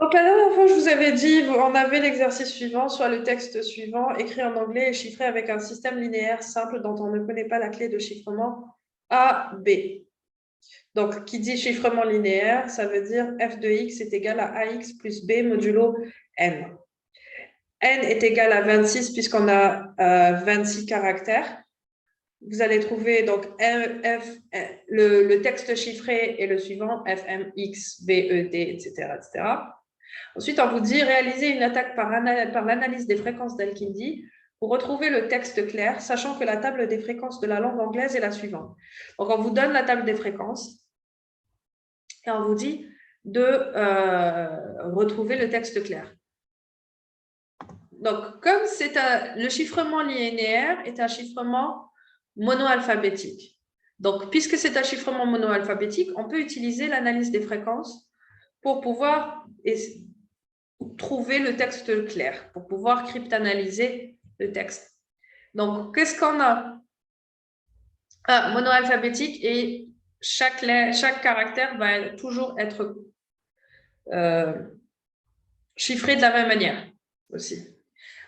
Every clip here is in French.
Donc, la dernière fois, je vous avais dit, on avait l'exercice suivant, soit le texte suivant, écrit en anglais et chiffré avec un système linéaire simple dont on ne connaît pas la clé de chiffrement A, B. Donc, qui dit chiffrement linéaire, ça veut dire f de x est égal à ax plus b modulo n. N est égal à 26 puisqu'on a 26 caractères. Vous allez trouver donc le texte chiffré est le suivant, f, m, x, b, e, d, etc., etc. Ensuite, on vous dit réaliser une attaque par l'analyse des fréquences d'Al-Kindi pour retrouver le texte clair, sachant que la table des fréquences de la langue anglaise est la suivante. Donc, on vous donne la table des fréquences et on vous dit de retrouver le texte clair. Donc, comme le chiffrement linéaire est un chiffrement monoalphabétique. Donc, puisque c'est un chiffrement monoalphabétique, on peut utiliser l'analyse des fréquences pour pouvoir trouver le texte clair, pour pouvoir cryptanalyser le texte. Donc, qu'est-ce qu'on a? Monoalphabétique et chaque caractère va toujours être chiffré de la même manière aussi.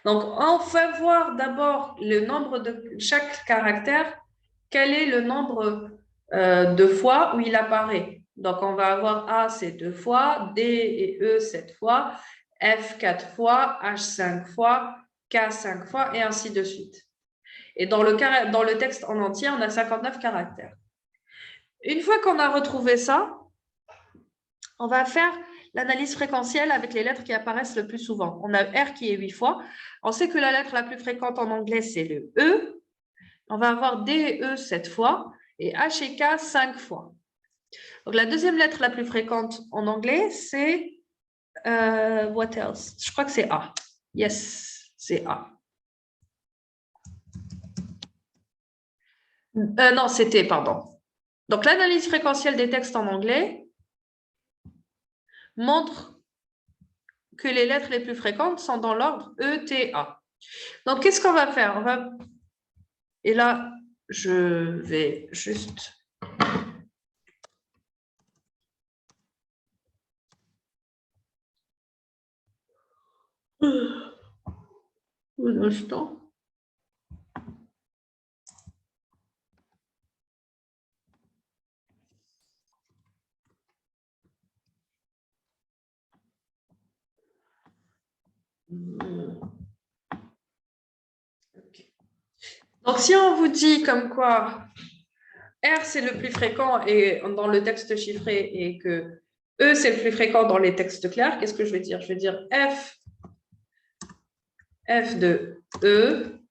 Donc, on va voir d'abord le nombre de chaque caractère, quel est le nombre de fois où il apparaît. Donc, on va avoir A, c'est 2 fois, D et E, 7 fois, F, 4 fois, H, 5 fois, K, 5 fois, et ainsi de suite. Et dans le texte en entier, on a 59 caractères. Une fois qu'on a retrouvé ça, on va faire l'analyse fréquentielle avec les lettres qui apparaissent le plus souvent. On a R qui est 8 fois. On sait que la lettre la plus fréquente en anglais, c'est le E. On va avoir D et E 7 fois et H et K 5 fois. Donc, la deuxième lettre la plus fréquente en anglais, c'est what else? Je crois que c'est A. Yes, c'est A. Non, c'est T, pardon. Donc, l'analyse fréquentielle des textes en anglais montre que les lettres les plus fréquentes sont dans l'ordre E, T, A. Donc, qu'est-ce qu'on va faire? Et là, je vais juste... Un instant. Donc, si on vous dit comme quoi R, c'est le plus fréquent et dans le texte chiffré et que E, c'est le plus fréquent dans les textes clairs, qu'est-ce que je vais dire? Je vais dire F de E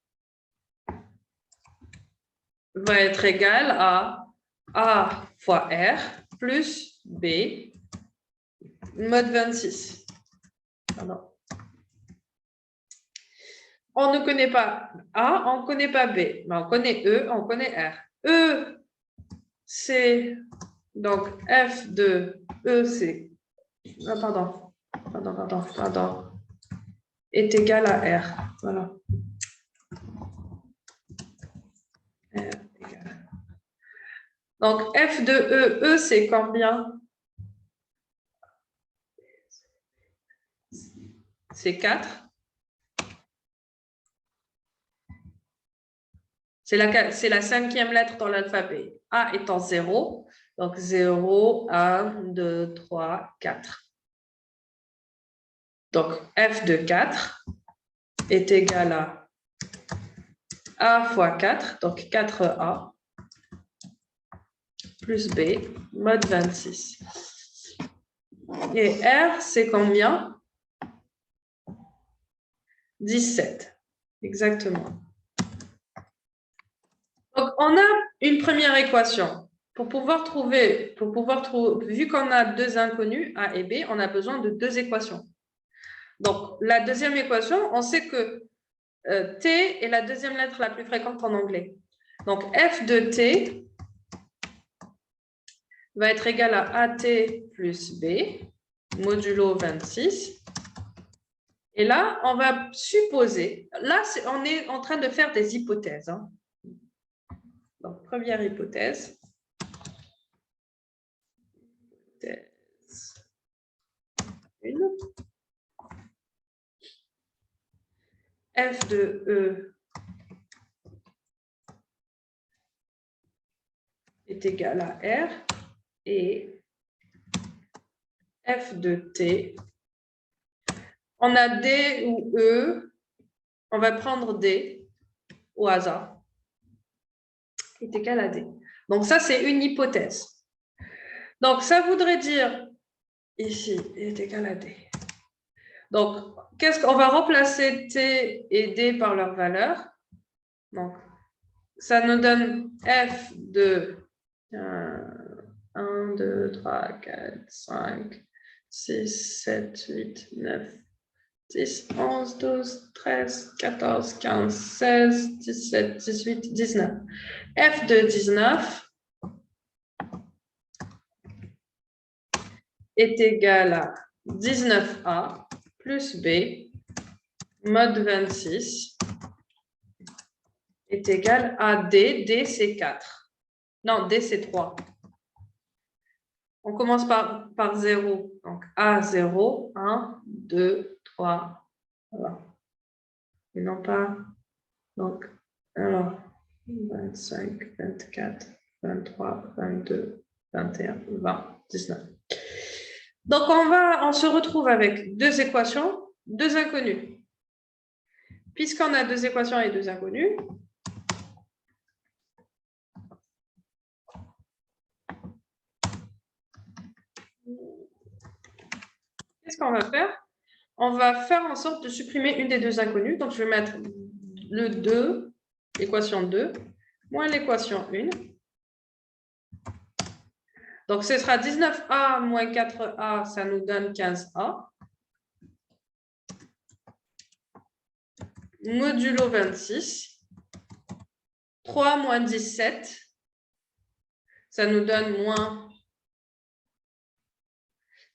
va être égal à A fois R plus B mode 26. Pardon. On ne connaît pas A, on ne connaît pas B, mais on connaît E, on connaît R. E, c'est donc F de E, c'est... pardon, est égal à R. Voilà. R égale. Donc, F de E, E, c'est combien? C'est 4. C'est la cinquième lettre dans l'alphabet. A étant 0. Donc, 0, 1, 2, 3, 4. Donc, F de 4 est égal à A fois 4, donc 4A, plus B, mode 26. Et R, c'est combien? 17. Exactement. Donc, on a une première équation. Pour pouvoir trouver, vu qu'on a deux inconnus, A et B, on a besoin de deux équations. Donc, la deuxième équation, on sait que T est la deuxième lettre la plus fréquente en anglais. Donc, F de T va être égal à AT plus B, modulo 26. Et là, on va supposer, là, on est en train de faire des hypothèses. Hein. Donc, première hypothèse. Une. f de E est égal à R et f de T. On a D ou E, on va prendre D au hasard, est égal à D. Donc ça, c'est une hypothèse. Donc ça voudrait dire, ici, est égal à D. Donc, qu'est-ce qu'on va remplacer T et D par leur valeur? Donc, ça nous donne F de 1, 2, 3, 4, 5, 6, 7, 8, 9, 10, 11, 12, 13, 14, 15, 16, 17, 18, 19. F de 19 est égal à 19A plus B mod 26 est égal à D. D, c'est 4. Non, D, c'est 3. On commence par 0. Donc, A, 0, 1, 2, 3. Voilà. Et non pas. Donc, alors, 25, 24, 23, 22, 21, 20, 19. Donc, on se retrouve avec deux équations, deux inconnus. Puisqu'on a deux équations et deux inconnus, qu'est-ce qu'on va faire? On va faire en sorte de supprimer une des deux inconnues. Donc, je vais mettre le 2, l'équation 2, moins l'équation 1. Donc, ce sera 19A moins 4A, ça nous donne 15A. Modulo 26. 3 moins 17, ça nous donne moins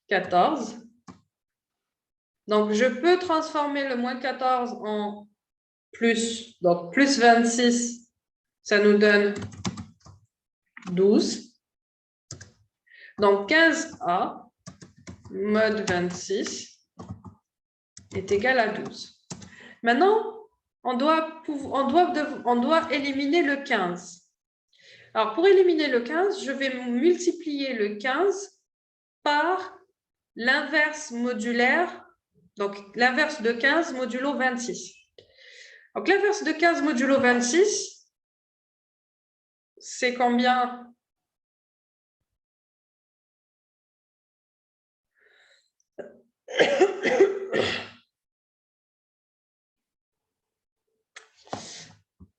14. Donc, je peux transformer le moins 14 en plus. Donc, plus 26, ça nous donne 12. Donc, 15A mod 26 est égal à 12. Maintenant, on doit éliminer le 15. Alors, pour éliminer le 15, je vais multiplier le 15 par l'inverse modulaire, donc l'inverse de 15 modulo 26. Donc, l'inverse de 15 modulo 26, c'est combien?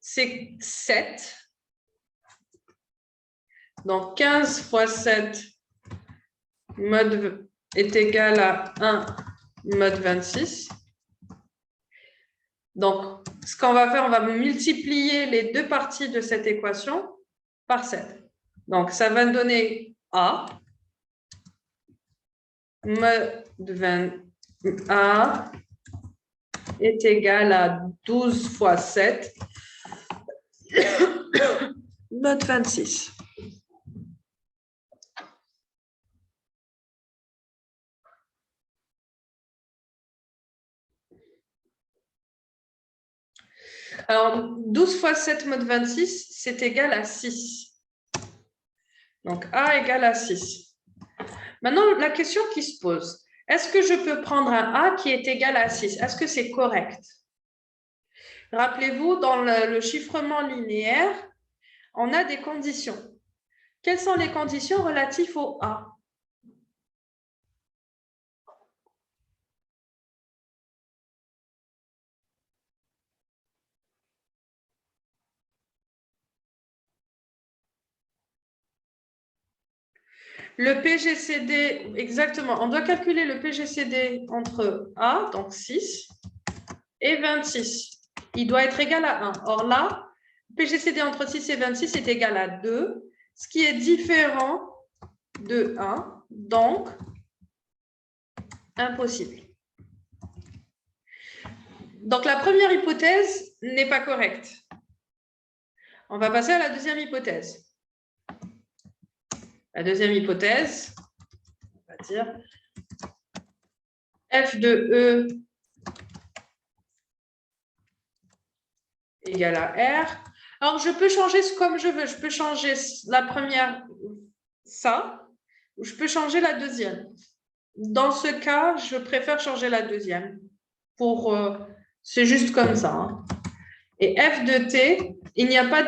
C'est 7. Donc, 15 fois 7 mod est égal à 1 mod 26. Donc, ce qu'on va faire, on va multiplier les deux parties de cette équation par 7. Donc, ça va donner A mod 20 A est égal à 12 fois 7 mod 26. Alors, 12 fois 7 mod 26, c'est égal à 6. Donc, A égale à 6. Maintenant, la question qui se pose, est-ce que je peux prendre un A qui est égal à 6? Est-ce que c'est correct? Rappelez-vous, dans le chiffrement linéaire, on a des conditions. Quelles sont les conditions relatives au A? Le PGCD, exactement, on doit calculer le PGCD entre A, donc 6, et 26. Il doit être égal à 1. Or là, PGCD entre 6 et 26 est égal à 2, ce qui est différent de 1, donc impossible. Donc la première hypothèse n'est pas correcte. On va passer à la deuxième hypothèse. La deuxième hypothèse, on va dire f de E égale à R. Alors, je peux changer comme je veux. Je peux changer la première, ça, ou je peux changer la deuxième. Dans ce cas, je préfère changer la deuxième. C'est juste comme ça. Hein. Et f de t, il n'y a pas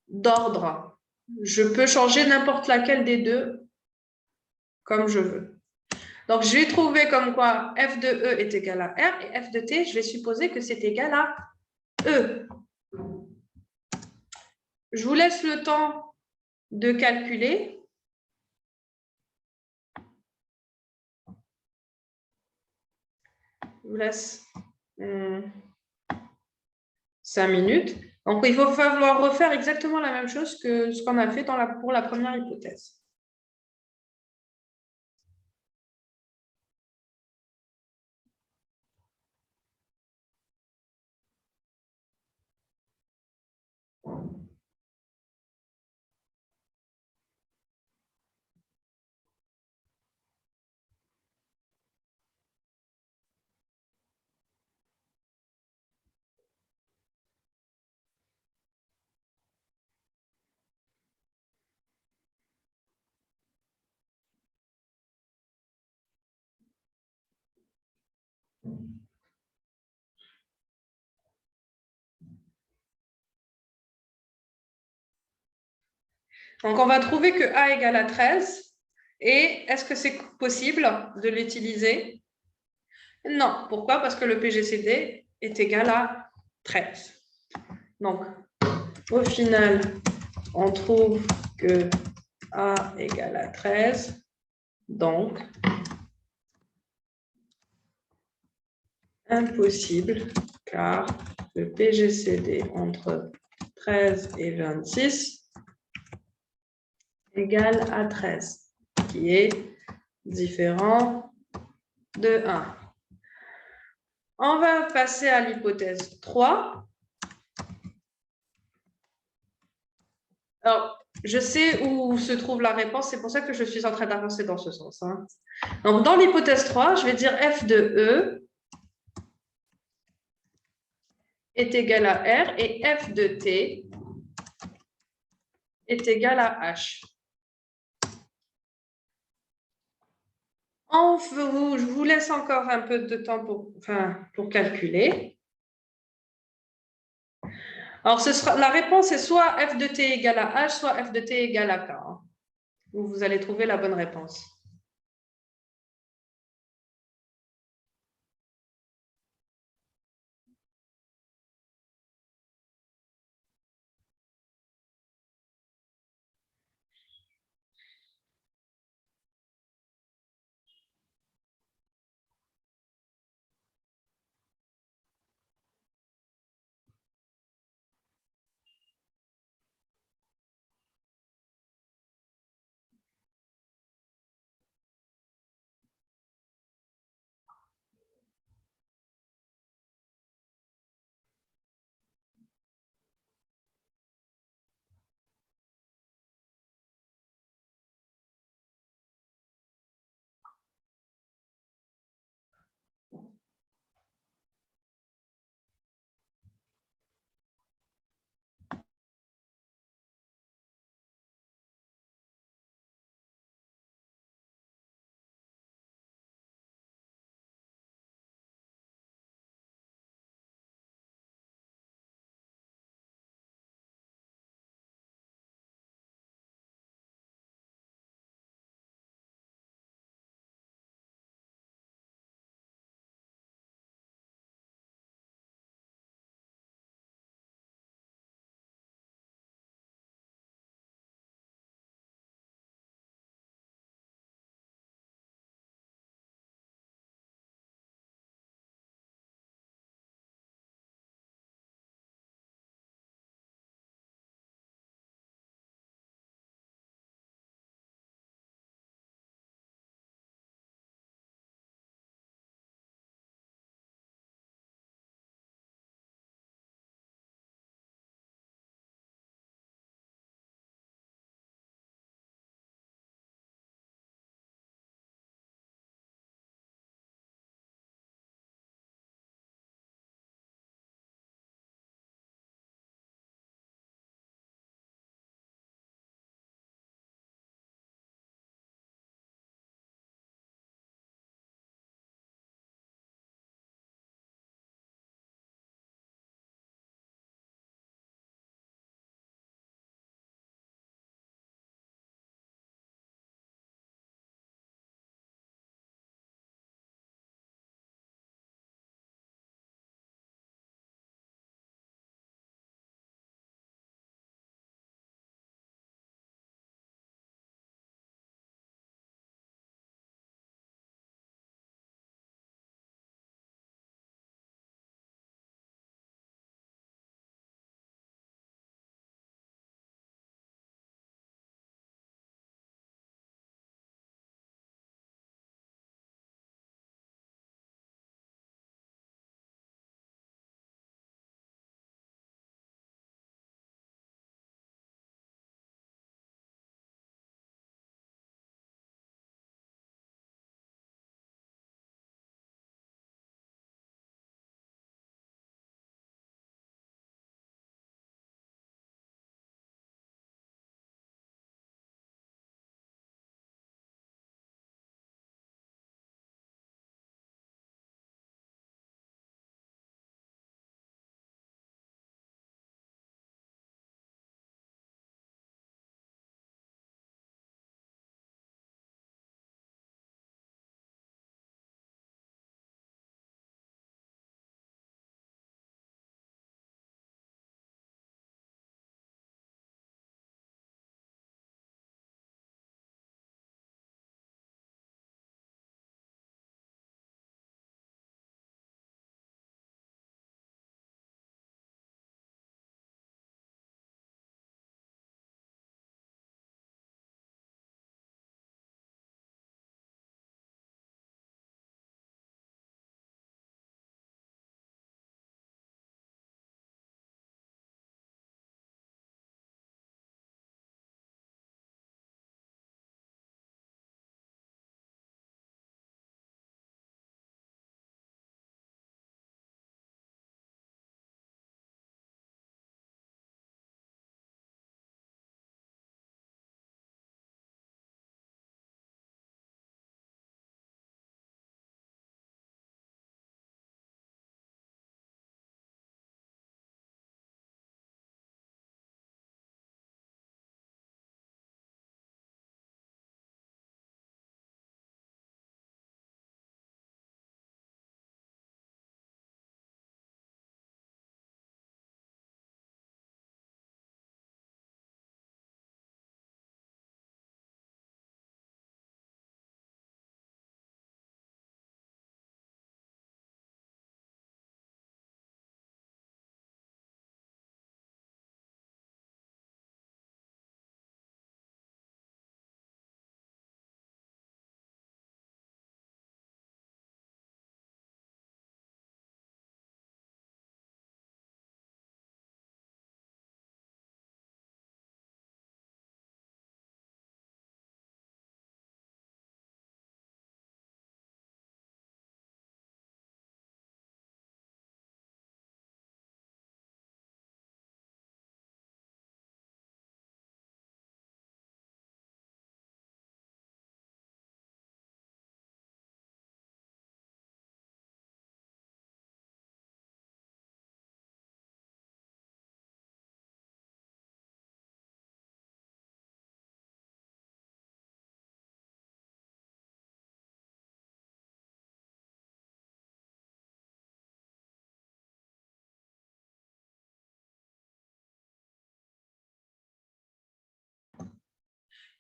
d'ordre. Je peux changer n'importe laquelle des deux comme je veux. Donc, je vais trouver comme quoi f de E est égal à R et f de T, je vais supposer que c'est égal à E. Je vous laisse le temps de calculer. Je vous laisse 5 minutes. Donc, il va falloir refaire exactement la même chose que ce qu'on a fait pour la première hypothèse. Donc, on va trouver que A égale à 13. Et est-ce que c'est possible de l'utiliser? Non. Pourquoi? Parce que le PGCD est égal à 13. Donc, au final, on trouve que A égale à 13. Donc, impossible, car le PGCD entre 13 et 26 égale à 13, qui est différent de 1. On va passer à l'hypothèse 3. Alors, je sais où se trouve la réponse, c'est pour ça que je suis en train d'avancer dans ce sens. Hein. Donc, dans l'hypothèse 3, je vais dire f de E est égal à R et f de T est égal à H. Je vous laisse encore un peu de temps pour calculer. Alors, la réponse est soit f de t égale à h, soit f de t égale à k. Hein. Vous allez trouver la bonne réponse.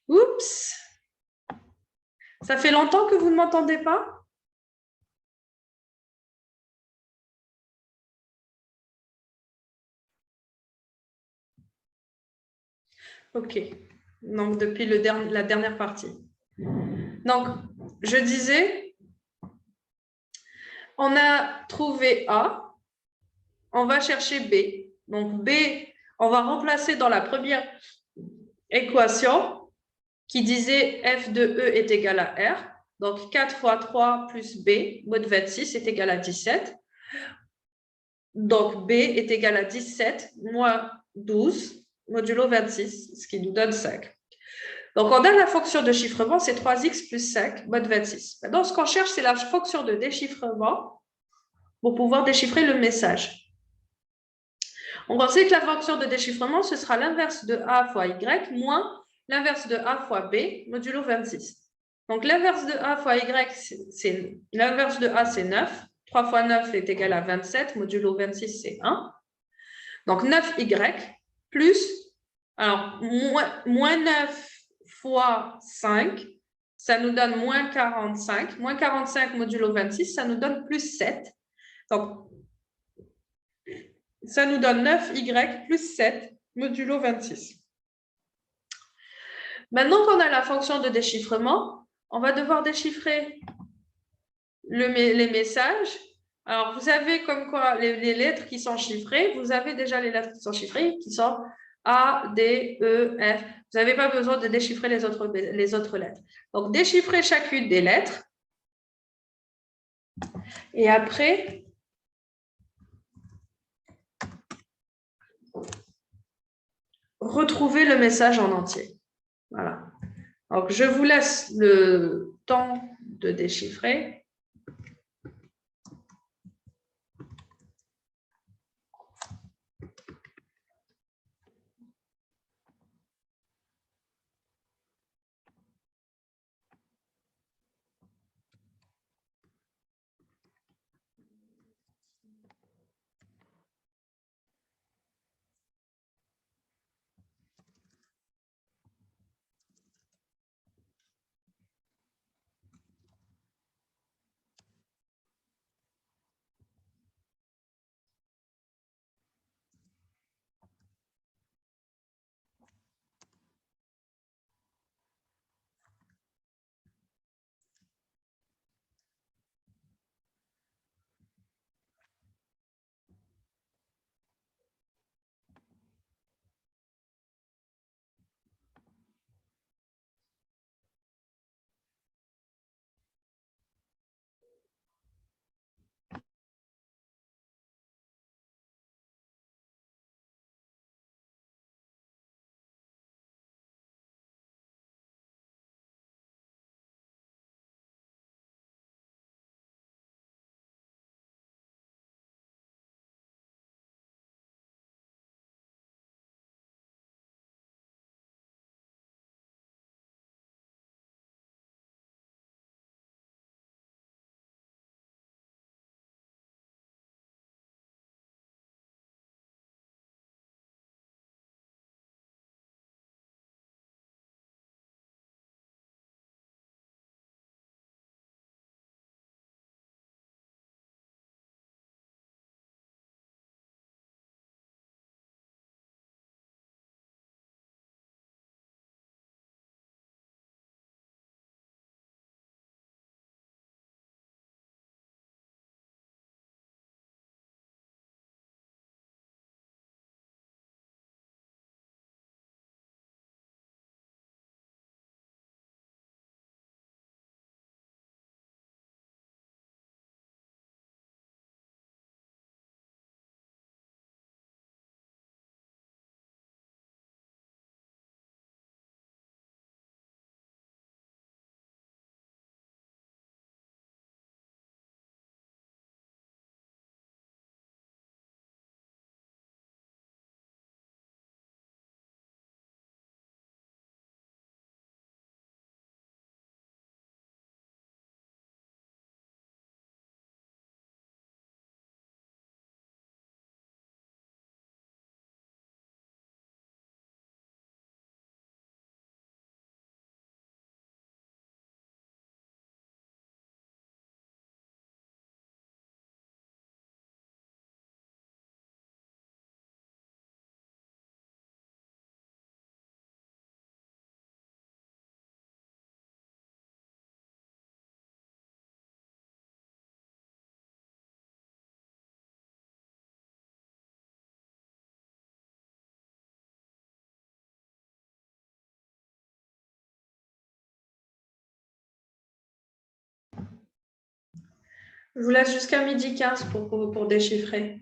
Oups. Ça fait longtemps que vous ne m'entendez pas? OK. Donc, depuis la dernière partie. Donc, je disais, on a trouvé A, on va chercher B. Donc, B, on va remplacer dans la première équation qui disait f de E est égal à R. Donc, 4 fois 3 plus B, mode 26, est égal à 17. Donc, B est égal à 17 moins 12 modulo 26, ce qui nous donne 5. Donc, on a la fonction de chiffrement, c'est 3x plus 5, mode 26. Maintenant, ce qu'on cherche, c'est la fonction de déchiffrement pour pouvoir déchiffrer le message. On sait que la fonction de déchiffrement, ce sera l'inverse de A fois Y moins l'inverse de A fois B, modulo 26. Donc, l'inverse de A fois Y, l'inverse de A, c'est 9. 3 fois 9 est égal à 27, modulo 26, c'est 1. Donc, 9Y plus, alors, moins 9 fois 5, ça nous donne moins 45. Moins 45 modulo 26, ça nous donne plus 7. Donc, ça nous donne 9Y plus 7 modulo 26. Maintenant qu'on a la fonction de déchiffrement, on va devoir déchiffrer les messages. Alors, vous avez comme quoi les lettres qui sont chiffrées, vous avez déjà les lettres qui sont chiffrées, qui sont A, D, E, F. Vous n'avez pas besoin de déchiffrer les autres lettres. Donc, déchiffrez chacune des lettres. Et après, retrouvez le message en entier. Voilà. Donc, je vous laisse le temps de déchiffrer. Je vous laisse jusqu'à 12h15 pour déchiffrer.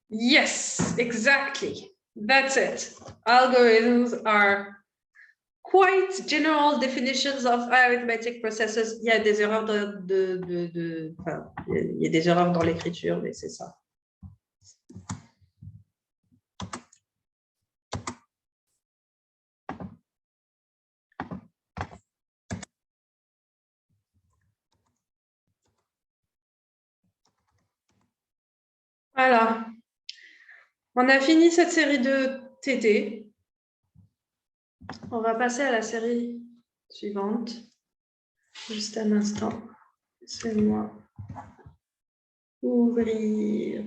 Yes, exactly. That's it. Algorithms are quite general definitions of arithmetic processes. Il y a des erreurs enfin, il y a des erreurs dans l'écriture, mais c'est ça. Voilà. On a fini cette série de TT. On va passer à la série suivante. Juste un instant. Laissez-moi ouvrir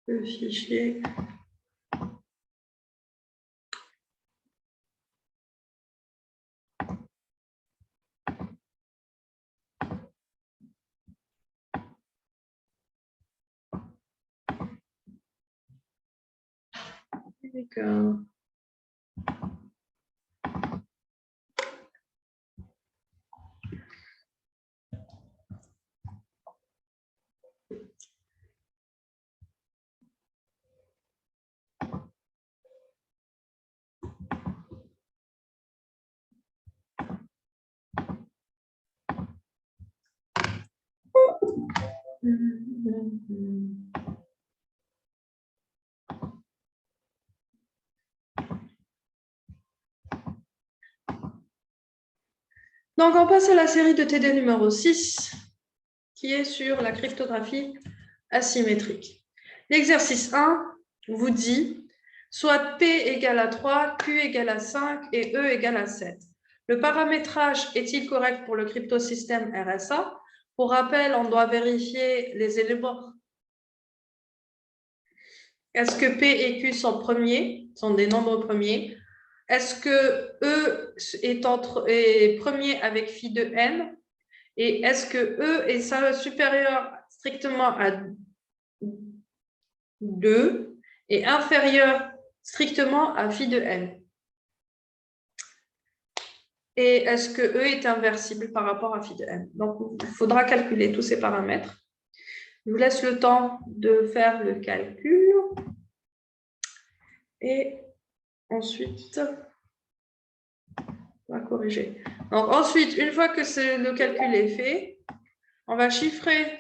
le fichier. D'accord. Donc, on passe à la série de TD numéro 6, qui est sur la cryptographie asymétrique. L'exercice 1 vous dit soit P égale à 3, Q égale à 5 et E égale à 7. Le paramétrage est-il correct pour le cryptosystème RSA? Pour rappel, on doit vérifier les éléments. Est-ce que P et Q sont premiers, sont des nombres premiers? Est-ce que E est premier avec phi de n? Et est-ce que E est supérieur strictement à 2 et inférieur strictement à phi de n? Et est-ce que E est inversible par rapport à phi de n? Donc, il faudra calculer tous ces paramètres. Je vous laisse le temps de faire le calcul. Et ensuite, on va corriger. Donc, ensuite, une fois que le calcul est fait, on va chiffrer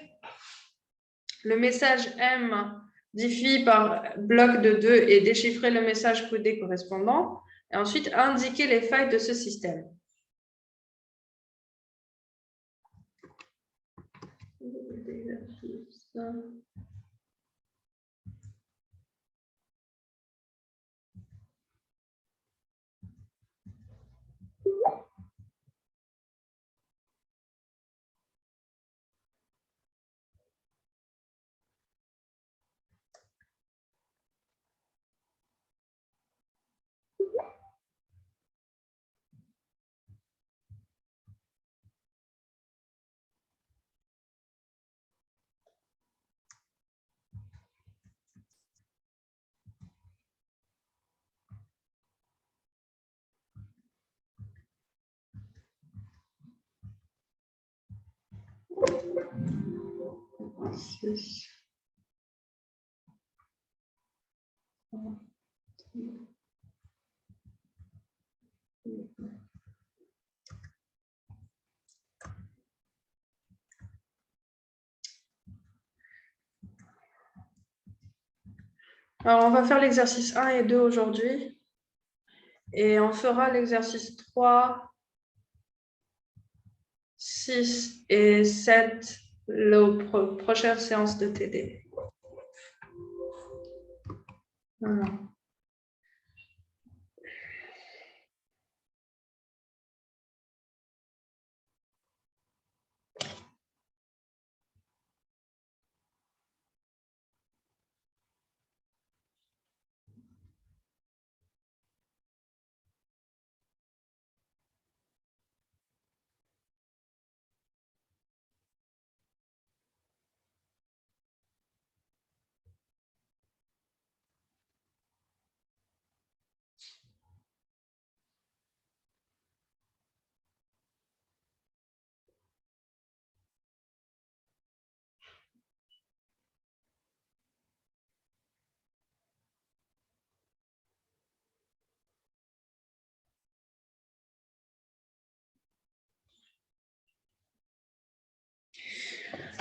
le message M diffie par bloc de 2 et déchiffrer le message codé correspondant. Et ensuite, indiquer les failles de ce système. Alors, on va faire l'exercice 1 et 2 aujourd'hui. Et on fera l'exercice 3, 6 et 7 la prochaine séance de TD. Voilà.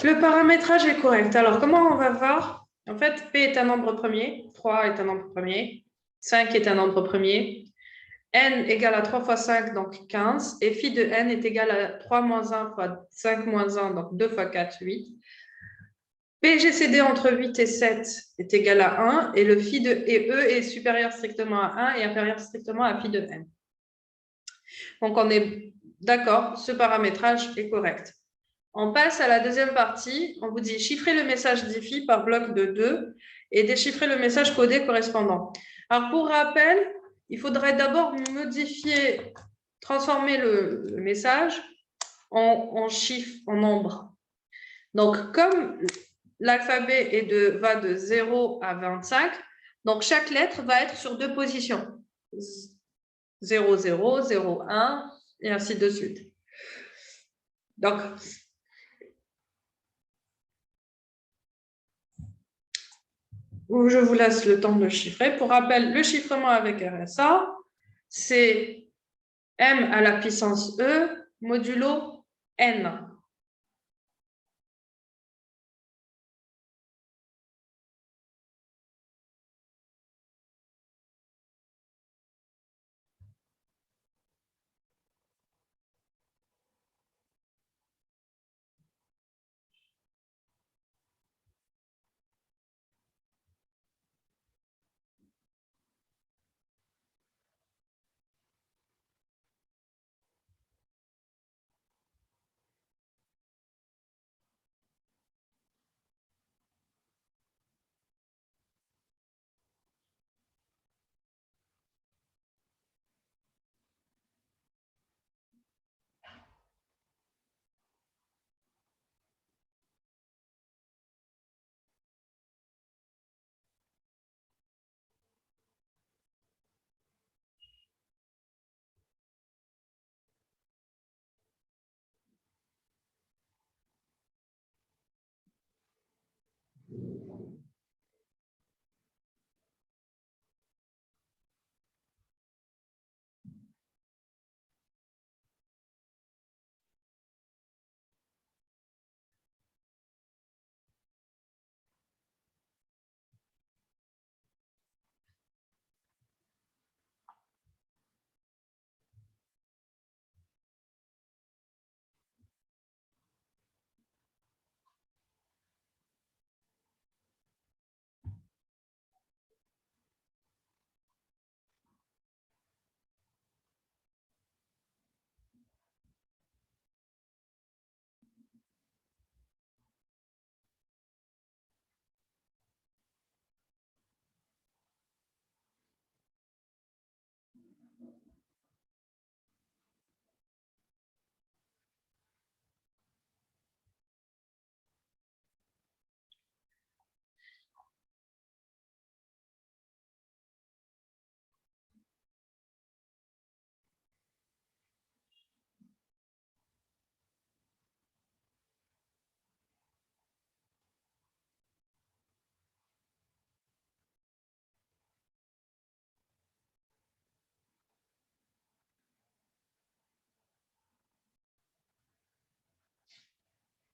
Le paramétrage est correct. Alors, comment on va voir? En fait, P est un nombre premier, 3 est un nombre premier, 5 est un nombre premier, n égale à 3 fois 5, donc 15, et phi de n est égal à 3 moins 1 fois 5 moins 1, donc 2 fois 4, 8. PGCD entre 8 et 7 est égal à 1, et le phi de E est supérieur strictement à 1 et inférieur strictement à phi de n. Donc, on est d'accord, ce paramétrage est correct. On passe à la deuxième partie. On vous dit chiffrer le message diffie par bloc de 2 et déchiffrer le message codé correspondant. Alors, pour rappel, il faudrait d'abord modifier, transformer le message en chiffres, en nombres. Donc, comme l'alphabet va de 0 à 25, donc chaque lettre va être sur deux positions. 0, 0, 0, 1, et ainsi de suite. Donc, je vous laisse le temps de chiffrer. Pour rappel, le chiffrement avec RSA, c'est M à la puissance E modulo N.